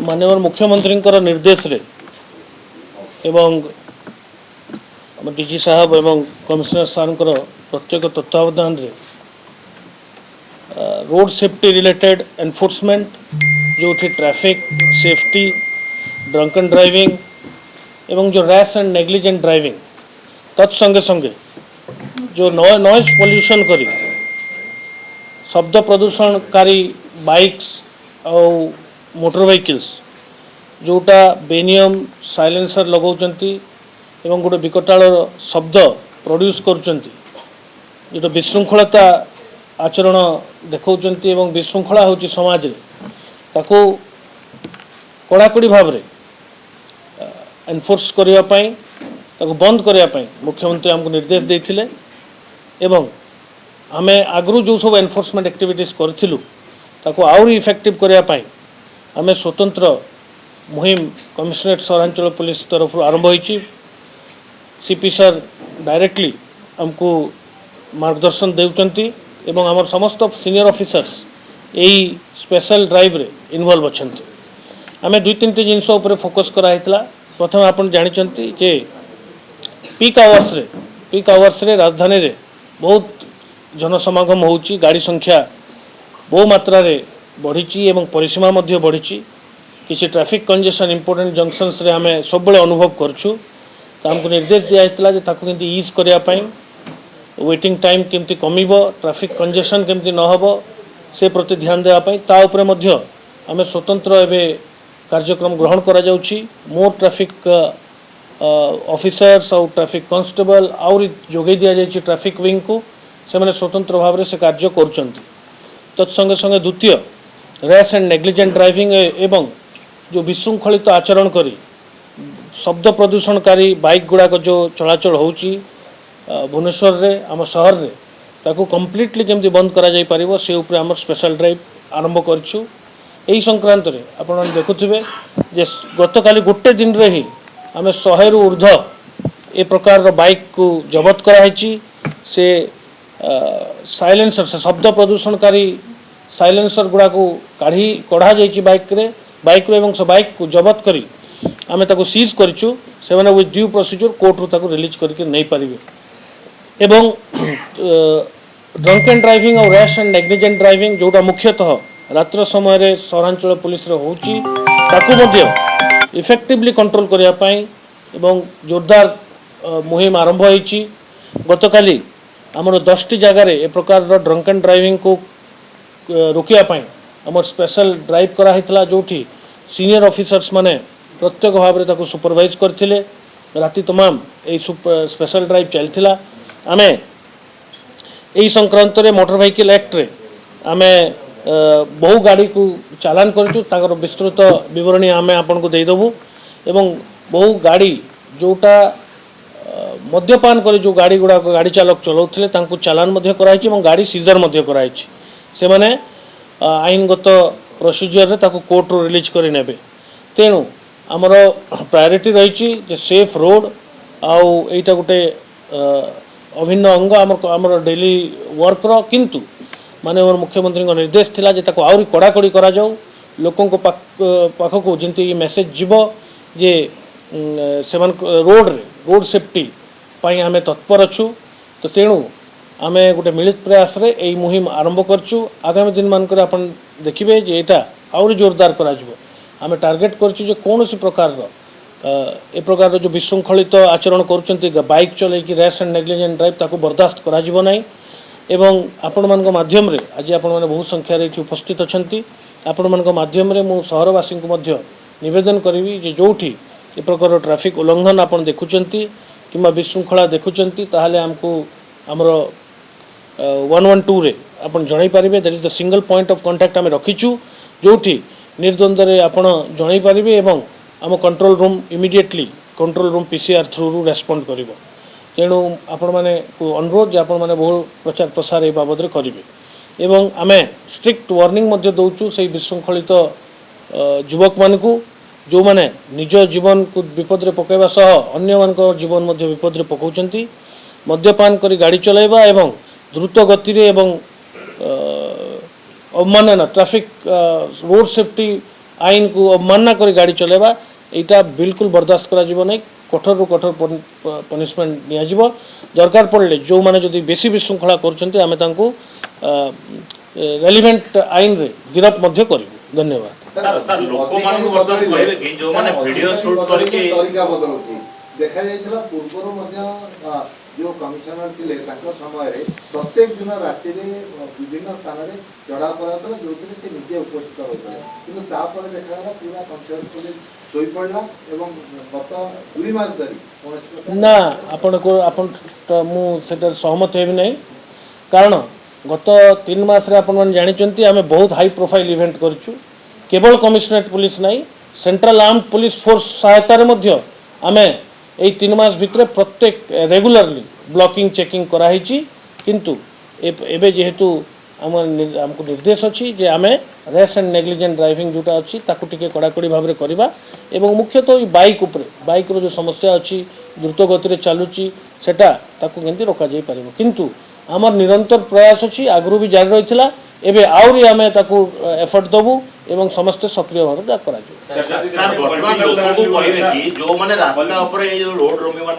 माननीय मुख्यमंत्री निर्देश रे एवं डीजी साहब एवं कमिश्नर सार प्रत्येक तत्वावधान रे रोड सेफ्टी रिलेटेड एनफोर्समेंट जो ट्रैफिक सेफ्टी ड्रंकन ड्राइविंग एवं जो रैश एंड नेग्लिजेंट ड्राइविंग तत्संगे संगे जो नॉइज पोल्यूशन करी शब्द प्रदूषणकारी बाइक्स और मोटर व्हीकल्स जोटा बेनियम साइलेंसर लगाउचंती एवं गोटे विकटाल शब्द प्रोड्यूस करुचंती जो विशृंखलता आचरण देखौचंती एवं विशृंखला होची समाज रे ताको कड़ाकड़ी भाव रे एनफोर्स करिया पई ताको बंद करिया पई मुख्यमंत्री हमको निर्देश देथिले एवं आमे आगरु जो सब एनफोर्समेंट एक्टिविटीज करथिलु ताको आउरी इफेक्टिव करिया पई आमे स्वतंत्र मुहिम कमिश्नरेट सहरांचल पुलिस तरफ आरंभ होईची सीपी सर डायरेक्टली हमको मार्गदर्शन देउचंती एवं आमर समस्त सीनियर ऑफिसर्स यही स्पेशल ड्राइव रे इन्वॉल्व अछंती आमे दुई तीन जिनस ऊपर फोकस करा हितला प्रथम आपण जानिचंती जे पीक आवर्स रे राजधानी रे बहुत जनसमागम होउची गाड़ी संख्या बहु मात्रा रे बढ़ीची एवं परिसीमा मध्य बढ़ीची किसी ट्रैफिक कंजेशन इंपोर्टेंट जंक्शंस रे आमे सब बळे अनुभव करछु त हमको निर्देश दिया हितला जे ताको किंती ईज करिया पई वेटिंग टाइम केमती कमिबो ट्रैफिक कंजेशन केमती न होबो से प्रति ध्यान देवा पई ता ऊपर मध्य आमे स्वतंत्र एबे कार्यक्रम ग्रहण करा जाउची मोर ट्रैफिक ऑफिसर्स और ट्रैफिक कांस्टेबल और जोगे दिया जायछि ट्रैफिक विंग को से माने स्वतंत्र भाव रे से कार्य करूचंती तत्संगे संगे द्वितीय रैश एंड नेग्लिजेंट ड्राइविंग एवं जो विशृंखलित आचरण करी शब्द प्रदूषणकारी बाइक गुड़ाक जो चलाचल होउची भुवनेश्वर रे आम शहर रे ताको कम्प्लीटली केमती बंद करा जाई परिबो से ऊपर आम स्पेशल ड्राइव आरंभ करछु एही संक्रांत रे आपण माने देखुथिबे जे गतकाली गोटे दिन रे ही आम 100 रु ऊर्ध्व ए प्रकार रो बाइक को जब्त करा हैची से साइलेंसर से शब्द प्रदूषणकारी साइलेंसर गुड़ा को कढ़ा जाइए बाइक एवं से बाइक को जबत करी आमे ताको सीज करिछु से माने विथ ड्यू प्रोसीजर कोर्ट रो ताको रिलीज करके नहीं पारिबे एवं ड्रंक एंड ड्राइविंग और रैश एंड नेग्लिजेंट ड्राइविंग जोटा मुख्यतः रात्र समय रे सहरांचल पुलिस रे होउची ताको मध्य इफेक्टिवली कंट्रोल करिया पई एवं जोरदार मुहिम आरंभ होईची गतकाली हमर 10 टी जगह रे ए प्रकार रो ड्रंक एंड ड्राइविंग को रोकिया पाई हमर स्पेशल ड्राइव करा हितला जोठी सीनियर ऑफिसर्स माने प्रत्येक भाव रे ताको सुपरवाइज करथिले राति तमाम ए स्पेशल ड्राइव चलथिला आमे एही संक्रांत रे मोटर व्हीकल एक्ट रे आमे बहु गाड़ी को चालान करछु ताकर विस्तृत विवरणी आमे आपन को देई दबु एवं बहु गाड़ी जोटा मद्यपान करे जो गाड़ी गुड़ा गाड़ी चालक चलाउथिले तांको चालान मध्य कराइछि एवं गाड़ी सीजर मध्य कराइछि से माने आईनगत प्रोसीजर रे ताको कोर्ट रो रिलीज करि नेबे तेनु हमर प्रायोरिटी रहिछि जे सेफ रोड आउ एटा गुटे अभिन्न अंग हमर डेली वर्क रो किंतु माने हमर मुख्यमंत्री को निर्देश थिला जे ताको आउरी कड़ाकड़ी करा जाऊ लोकों को पाख को जिंती मेसेज जीवो जे सेमान रोड सेफ्टी पाई आमे तत्पर अछु तो तेणु आमे गोटे मिलित प्रयास रे एई मुहिम आरंभ करछु आगामी दिन मानकर आपण देखिबे जे एटा आउरी जोरदार करा जिवो आमे टार्गेट करछु जे कोनोसी प्रकार रो ए प्रकार रो जो विशृंखलित आचरण करूचंती बाइक चले कि रैश एंड नेग्लिजेंट ड्राइव ताको बर्दाश्त करा जिवो नै एवं आपण मानक माध्यम रे आज आपण माने बहुत संख्या रे उपस्थित अछंती आपण मानक माध्यम रे मु शहरवासी को मध्य निवेदन करिवि जे जोठी ए प्रकार ट्रैफिक उल्लंघन आपण देखुचंती किंबा विशृंखला देखुचंती ताहाले हमको हमर 112 रे आपण जणाई पारिबे that is the single point of contact आमे रखिछु जोठी निर्द्वंद रे आपण जणाई पारिबे एवं हम control room immediately control room PCR through रू रेस्पोंड करिवो तेणु आपण माने को अनुरोध जे आपण माने बहु प्रचार प्रसार ए बाबद रे करिवे एवं आमे स्ट्रिक्ट वार्निंग मध्य दउछु सेही विशृंखलित युवक मान को जो माने निज जीवन को विपद रे पकेबा सह अन्य मान को जीवन मध्य विपद रे पकाउचंती मद्यपान करी गाड़ी चलाइबा एवं द्रुत गति रे एवं अवमानना ट्रैफिक रोड सेफ्टी आईन को अवमानना कर गाड़ी चलेबा एटा बिल्कुल बर्दाश्त करा जीवो नहीं कठोर रु कठोर पनिशमेंट निया जीवो दरकार पड़ले जो माने जदि बेसी विशृंखला करछन्ते आमे तांको रेलिवेंट आईन रे गिरफ मध्य करिवु धन्यवाद सर सर लोक मानक बदल कहबे कि जो माने वीडियो शूट करके तरीका बदलुची देखा जायतिला पूर्वरो मध्ये जो कमिशनर थिले तांको समय रे प्रत्येक दिन राति रे विभिन्न स्थान रे चढ़ा पड़ातला जोथिले से निजे उपस्थित होतले किंतु तापर देखा गला पूरा पंचायत पुलिस सोई पड़ला एवं गत 2 मास धरी ना आपण को आपण मु सेटर सहमत हेबि नै कारण गत 3 मास रे आपण मन जानि चंती आमे बहुत हाई प्रोफाइल इवेंट करछु केवल कमिशनरेट पुलिस नहीं सेंट्रल आर्म्ड पुलिस फोर्स सहायता रे मध्य आमे एई 3 मास भितरे प्रत्येक रेगुलरली ब्लॉकिंग चेकिंग कराइछि किंतु एबे जेहेतु हमको निर्देश अछि जे आमे रेस एंड नेग्लिजेंट ड्राइविंग जोटा अछि ताकु टिके कड़ाकड़ी भाव रे करबा एवं मुख्यतः ई बाइक रो जो समस्या अछि द्रुत गति रे चालुची सेटा ताकु केंति रोका जाई परिबो किंतु हमर निरंतर प्रयास अछि आगरु भी जारी रहितला एबे आउरी आमे ताकु एफर्ट दबु एवं समस्त सक्रिय भाव रे करा सर वर्तमान लोक को कहबे कि जो माने रास्ता ऊपर ए जो रोड रोमी मान